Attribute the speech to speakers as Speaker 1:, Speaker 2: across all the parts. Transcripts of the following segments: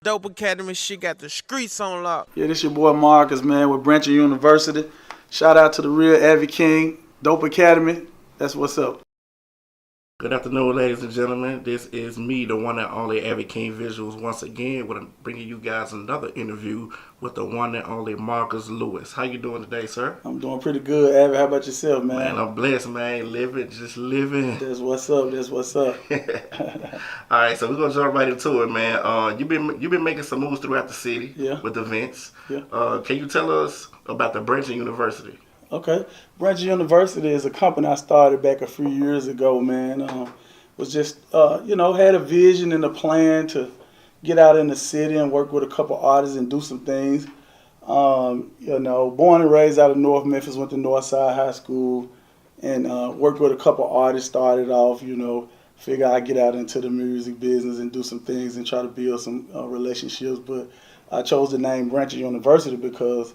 Speaker 1: Dope Academy, she got the streets on lock.
Speaker 2: Yeah, this your boy Marcus, man, with Branchin University. Shout out to the real Avi King, Dope Academy. That's what's up.
Speaker 3: Good afternoon, ladies and gentlemen. This is me, the one and only Avi King Visuals, once again, bringing you guys another interview with the one and only Marcus Lewis. How you doing today, sir?
Speaker 2: I'm doing pretty good, Avi. How about yourself, man?
Speaker 3: Man, I'm blessed, man. Living, just living.
Speaker 2: That's what's up. That's what's up.
Speaker 3: All right, so we're gonna jump right into it, man. You've been making some moves throughout the city, with events. Yeah. Can you tell us about the Branchin University?
Speaker 2: Okay. Branchin University is a company I started back a few years ago, man. Was just, had a vision and a plan to get out in the city and work with a couple artists and do some things. Born and raised out of North Memphis, went to Northside High School and worked with a couple artists, started off, figure I'd get out into the music business and do some things and try to build some relationships. But I chose the name Branchin University because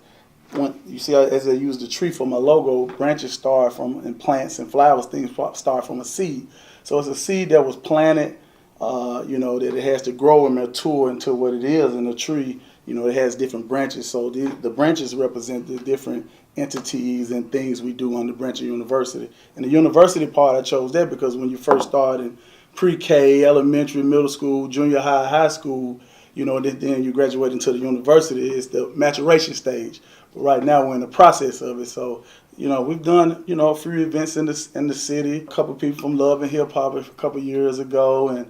Speaker 2: when you see as I use the tree for my logo, branches start from, and plants and flowers, things start from a seed. So it's a seed that was planted, that it has to grow and mature into what it is. And the tree, it has different branches. So the branches represent the different entities and things we do under Branchin University. And the university part, I chose that because when you first start in pre-K, elementary, middle school, junior high, high school, then you graduate into the university, it's the maturation stage. But right now we're in the process of it. So, we've done, a few events in the city. A couple people from Love and Hip Hop a couple years ago, and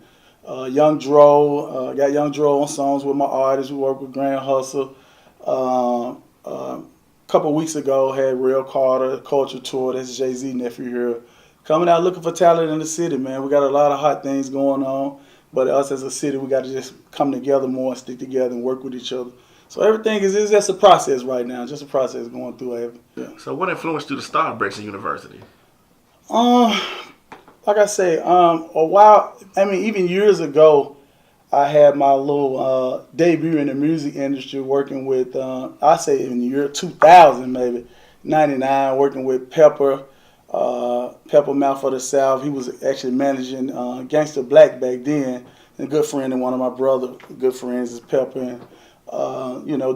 Speaker 2: Young Dro, got Young Dro on songs with my artists. We work with Grand Hustle. A couple weeks ago, had Rell Carter Culture Tour. That's Jay-Z nephew here, coming out looking for talent in the city, man. We got a lot of hot things going on. But us as a city, we got to just come together more and stick together and work with each other. So everything is just a process right now, just a process going through it. Yeah.
Speaker 3: So what influenced you to start Branchin University?
Speaker 2: Like I say, a while, even years ago, I had my little debut in the music industry working with, I say in the year 2000 maybe, 99, working with Pepper Mouth for the South. He was actually managing Gangsta Black back then, and a good friend and one of my good friends is Pepper, and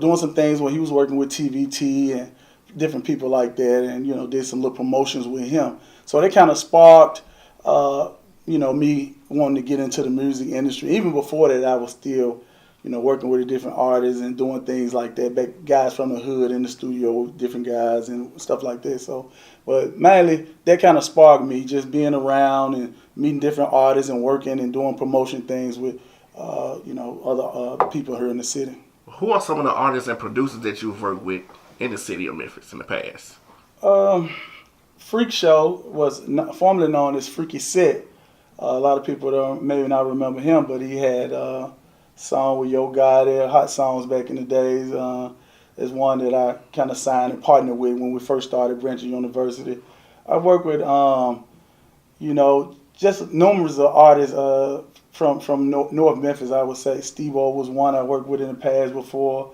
Speaker 2: doing some things when he was working with TVT and different people like that, and did some little promotions with him. So that kind of sparked me wanting to get into the music industry. Even before that, I was still working with the different artists and doing things like that. Guys from the hood in the studio with different guys and stuff like that. So, but mainly that kind of sparked me, just being around and meeting different artists and working and doing promotion things with, other people here in the city.
Speaker 3: Who are some of the artists and producers that you've worked with in the city of Memphis in the past?
Speaker 2: Freak Show was formerly known as Freaky Set. A lot of people don't maybe not remember him, but he had song with Yo Gotti, hot songs back in the days. Is one that I kind of signed and partnered with when we first started Branchin University. I worked with, just numerous of artists from North Memphis. I would say Steebo was one I worked with in the past before.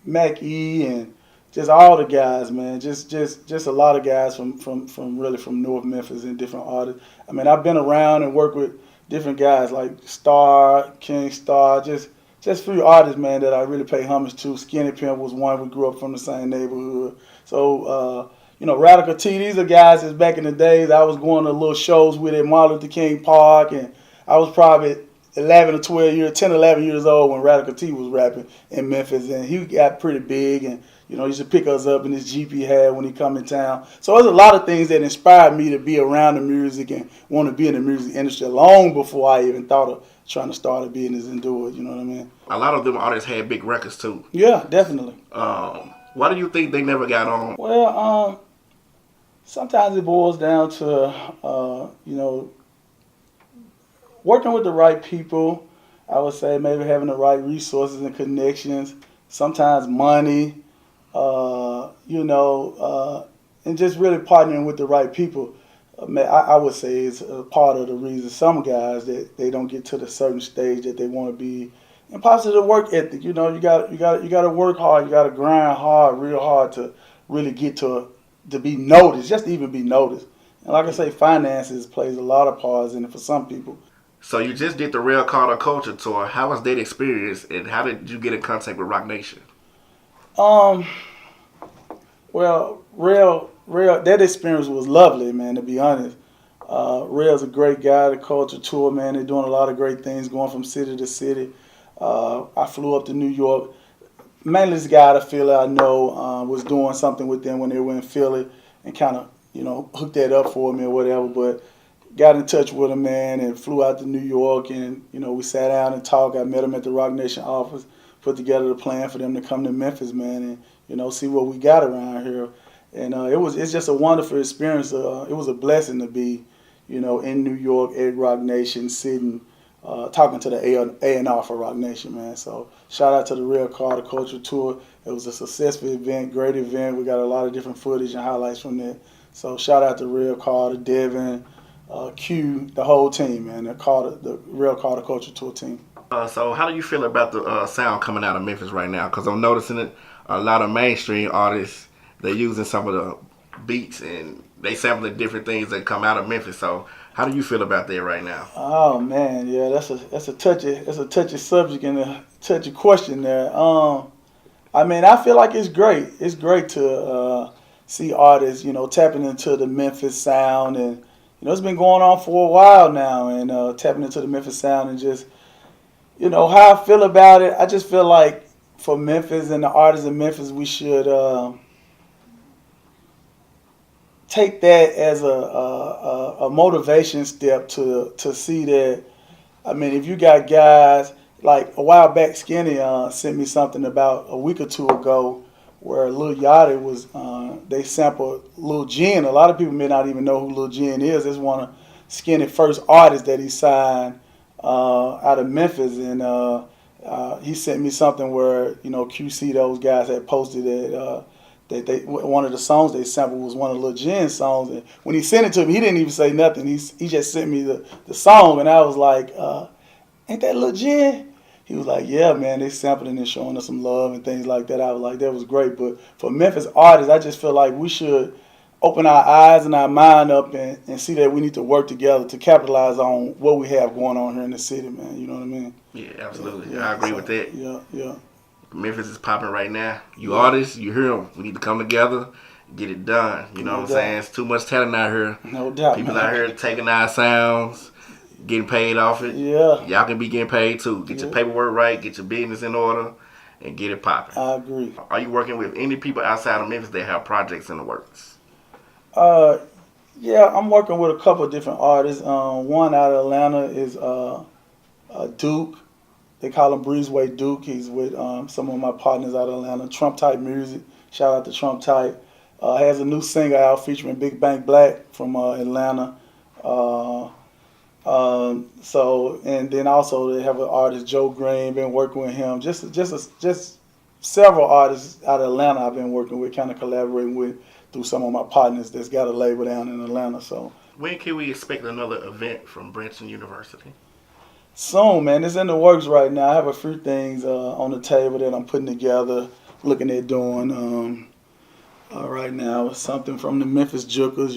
Speaker 2: Mac E and just all the guys, man. Just a lot of guys from really from North Memphis and different artists. I've been around and worked with different guys like Star, King Star, just few artists, man, that I really pay homage to. Skinny Pimp was one. We grew up from the same neighborhood. So, Radical T, these are guys that's back in the days I was going to little shows with at Martin Luther King Park, and I was probably 10, 11 years old when Radical T was rapping in Memphis, and he got pretty big, and he used to pick us up in his Jeep he had when he come in town. So there's a lot of things that inspired me to be around the music and want to be in the music industry long before I even thought of trying to start a business and do it. You know what I mean?
Speaker 3: A lot of them artists had big records too.
Speaker 2: Yeah, definitely.
Speaker 3: Why do you think they never got on?
Speaker 2: Well, sometimes it boils down to working with the right people. I would say maybe having the right resources and connections. Sometimes money. And just really partnering with the right people. I would say it's a part of the reason some guys that they don't get to the certain stage that they want to be. And possibly the work ethic. You got to work hard. You got to grind hard, real hard to really get to be noticed, just to even be noticed. And like I say, finances plays a lot of parts in it for some people.
Speaker 3: So you just did the Rell Culture Tour. How was that experience, and how did you get in contact with Rock Nation?
Speaker 2: Um, well, Rell, that experience was lovely, man, to be honest. Rell's a great guy, the culture tour, man. They're doing a lot of great things going from city to city. I flew up to New York. Mainly this guy out of Philly I know was doing something with them when they were in Philly and kind of, hooked that up for me or whatever. But got in touch with him, man, and flew out to New York, and we sat down and talked. I met him at the Rock Nation office, put together the plan for them to come to Memphis, man, and see what we got around here. And it's just a wonderful experience. It was a blessing to be, in New York at Rock Nation, sitting, talking to the A&R for Rock Nation, man. So shout out to the Rell Culture Tour. It was a successful event, great event. We got a lot of different footage and highlights from that. So shout out to Rell Carter, Devin, Q, the whole team, man. The Rell Culture Tour team.
Speaker 3: So how do you feel about the sound coming out of Memphis right now? Because I'm noticing it, a lot of mainstream artists, they're using some of the beats and they sampling different things that come out of Memphis. So how do you feel about that right now?
Speaker 2: Oh man, yeah, that's a touchy subject and a touchy question there. I mean, I feel like it's great. It's great to see artists, tapping into the Memphis sound, and it's been going on for a while now, and tapping into the Memphis sound, and just how I feel about it. I just feel like for Memphis and the artists in Memphis, we should take that as a motivation step to see that. I mean, if you got guys like a while back, Skinny sent me something about a week or two ago where Lil Yachty was, they sampled Lil Jen. A lot of people may not even know who Lil Jen is. It's one of Skinny's first artists that he signed out of Memphis, and he sent me something where QC, those guys had posted that one of the songs they sampled was one of Lil Jen's songs, and when he sent it to me, he didn't even say nothing. He just sent me the song, and I was like, "Ain't that Lil Jen?" He was like, "Yeah, man, they sampling and showing us some love and things like that." I was like, "That was great." But for Memphis artists, I just feel like we should open our eyes and our mind up and see that we need to work together to capitalize on what we have going on here in the city, man. You know what I mean?
Speaker 3: Yeah, absolutely. Yeah, I agree with that.
Speaker 2: Yeah.
Speaker 3: Memphis is popping right now. You artists, you hear them. We need to come together, get it done. You know what I'm saying? It's too much talent out here.
Speaker 2: No doubt,
Speaker 3: people
Speaker 2: man.
Speaker 3: out here taking our sounds, getting paid off it.
Speaker 2: Yeah.
Speaker 3: Y'all can be getting paid too. Get your paperwork right, get your business in order, and get it popping.
Speaker 2: I agree.
Speaker 3: Are you working with any people outside of Memphis that have projects in the works?
Speaker 2: Yeah, I'm working with a couple of different artists. One out of Atlanta is Duke. They call him Breezeway Duke. He's with some of my partners out of Atlanta. Trump Type Music. Shout out to Trump Type. Has a new single out featuring Big Bank Black from Atlanta. So, and then also they have an artist, Joe Green. Been working with him. Just several artists out of Atlanta I've been working with, kind of collaborating with through some of my partners that's got a label down in Atlanta. So
Speaker 3: when can we expect another event from Branchin University?
Speaker 2: Soon, man. It's in the works right now. I have a few things on the table that I'm putting together, looking at doing right now. Something from the Memphis Jukers,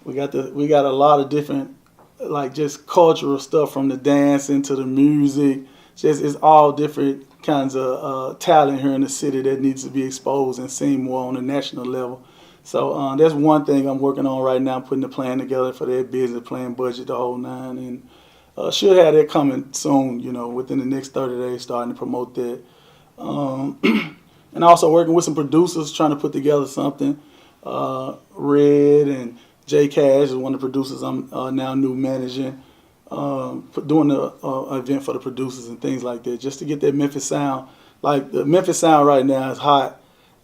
Speaker 2: We got a lot of different, like, just cultural stuff, from the dancing to the music. It's all different kinds of talent here in the city that needs to be exposed and seen more on a national level. So that's one thing I'm working on right now, putting the plan together for that business plan, budget, the whole nine, and should have that coming soon, within the next 30 days, starting to promote that. And also working with some producers, trying to put together something. Red and J Cash is one of the producers I'm now new managing, doing the event for the producers and things like that, just to get that Memphis sound. Like, the Memphis sound right now is hot.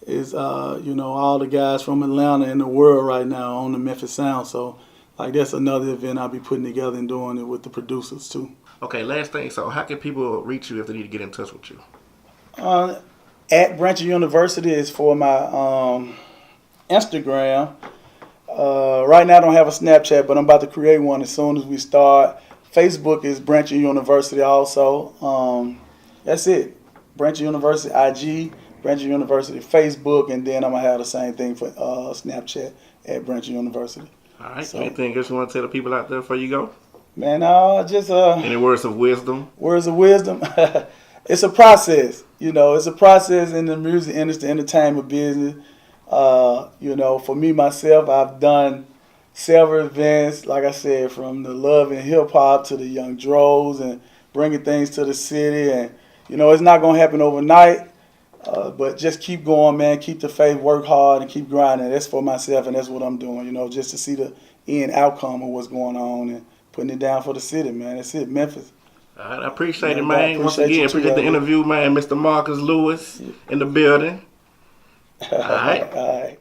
Speaker 2: Is all the guys from Atlanta and the world right now on the Memphis sound. So, like, that's another event I'll be putting together and doing it with the producers too.
Speaker 3: Okay, last thing. So how can people reach you if they need to get in touch with you?
Speaker 2: At Branchin University is for my Instagram. Right now I don't have a Snapchat, but I'm about to create one as soon as we start. Facebook is Branchin University also. That's it. Branchin University IG, Branchin University Facebook, and then I'm going to have the same thing for Snapchat at Branchin University.
Speaker 3: All right. So, anything else you want to tell the people out there before you go?
Speaker 2: Man, just
Speaker 3: Any words of wisdom?
Speaker 2: words of wisdom. It's a process, it's a process in the music industry, entertainment business. For me, myself, I've done several events, like I said, from the love and hip hop to the young droves and bringing things to the city. And, it's not going to happen overnight, but just keep going, man. Keep the faith, work hard, and keep grinding. That's for myself, and that's what I'm doing, just to see the end outcome of what's going on and putting it down for the city, man. That's it, Memphis.
Speaker 3: All right, I appreciate it,
Speaker 2: Man,
Speaker 3: man. Once again, appreciate the interview, man. Mr. Marcus Lewis in the building. All right.
Speaker 2: All right.